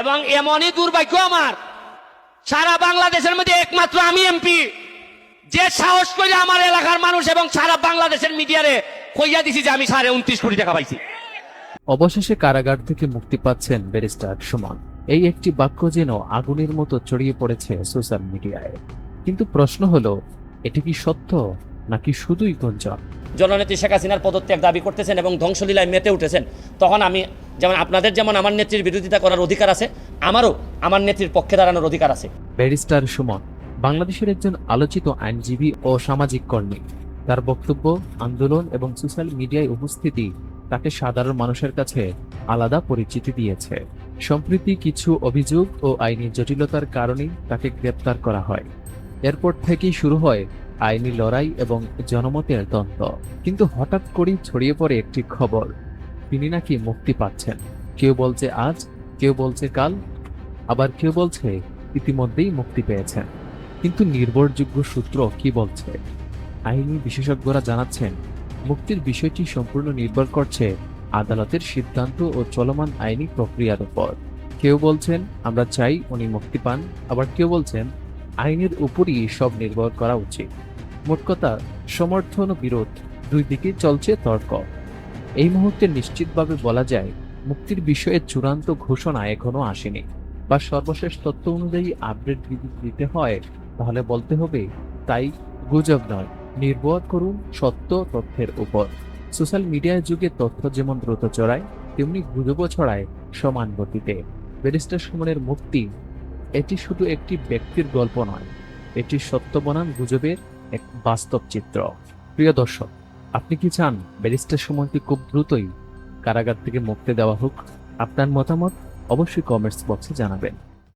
এবং এমনই দুর্ভাগ্য আমার, সারা বাংলাদেশের মধ্যে একমাত্র আমি এমপি যে সাহস করে আমার এলাকার মানুষ এবং সারা বাংলাদেশের মিডিয়ারে কইয়া দিছি যে আমি 29.5 কোটি টাকা পাইছি। অবশেষে কারাগার থেকে মুক্তি পাচ্ছেন ব্যারিস্টার সুমন। এই একটি বাক্য যেন আগুনের মতো ছড়িয়ে পড়েছে সোশ্যাল মিডিয়ায়। কিন্তু প্রশ্ন হলো, এটি কি সত্য নাকি শুধুই গুঞ্জন? জননেত্রী শেখ হাসিনার পদত্যাগ দাবি করতেছেন এবং ধ্বংসলীলায় মেতে উঠেছেন, তখন আমি যেমন আপনাদের যেমন আমার নেত্রীর বিরোধিতা করার অধিকার আছে, আমারও আমার নেত্রীর পক্ষে দাঁড়ানোর অধিকার আছে। ব্যারিস্টার সুমন বাংলাদেশের একজন আলোচিত আইনজীবী ও সামাজিক কর্মী। তার বক্তব্য, আন্দোলন এবং সোশ্যাল মিডিয়ায় উপস্থিতি তাকে সাধারণ মানুষের কাছে আলাদা পরিচিতি দিয়েছে। সম্প্রতি কিছু অভিযোগ ও আইনি জটিলতার কারণে তাকে গ্রেপ্তার করা হয়। এরপর থেকেই শুরু হয় আইনি লড়াই এবং জনমতের দ্বন্দ্ব। কিন্তু হঠাৎ করেই ছড়িয়ে পড়ে একটি খবর, তিনি নাকি মুক্তি পাচ্ছেন। কেউ বলছে আজ, কেউ বলছে কাল, আবার কেউ বলছে ইতিমধ্যেই মুক্তি পেয়েছেন। কিন্তু নির্ভরযোগ্য সূত্র কি বলছে? আইনি বিশেষজ্ঞরা জানাচ্ছেন, মুক্তির বিষয়টি সম্পূর্ণ নির্ভর করছে আদালতের সিদ্ধান্ত ও চলমান আইনি প্রক্রিয়ার উপর। কেউ বলছেন আমরা চাই উনি মুক্তি পান, আবার কেউ বলছেন আইনের উপরই সব নির্ভর করা উচিত। মোট কথা, সমর্থন ও বিরোধ দুই দিকে চলছে তর্ক। এই মুহূর্তে নিশ্চিতভাবে বলা যায়, মুক্তির বিষয়ে চূড়ান্ত ঘোষণা এখনো আসেনি, বা সর্বশেষ তথ্য অনুযায়ী আপডেট দিতে হয় তাহলে বলতে হবে তাই গুজব নয়, নির্ভর করুন সত্য তথ্যের উপর। সোশ্যাল মিডিয়ার যুগে তথ্য যেমন দ্রুত ছড়ায়, তেমনি গুজবও ছড়ায় সমান গতিতে। ব্যারিস্টার সুমনের মুক্তি এটি শুধু একটি ব্যক্তির গল্প নয়, এটি সত্য বনাম গুজবের এক বাস্তব চিত্র। প্রিয় দর্শক, আপনি কি চান ব্যারিস্টার সুমনকে খুব দ্রুতই কারাগার থেকে মুক্তি দেওয়া হোক? আপনার মতামত অবশ্যই কমেন্টস বক্সে জানাবেন।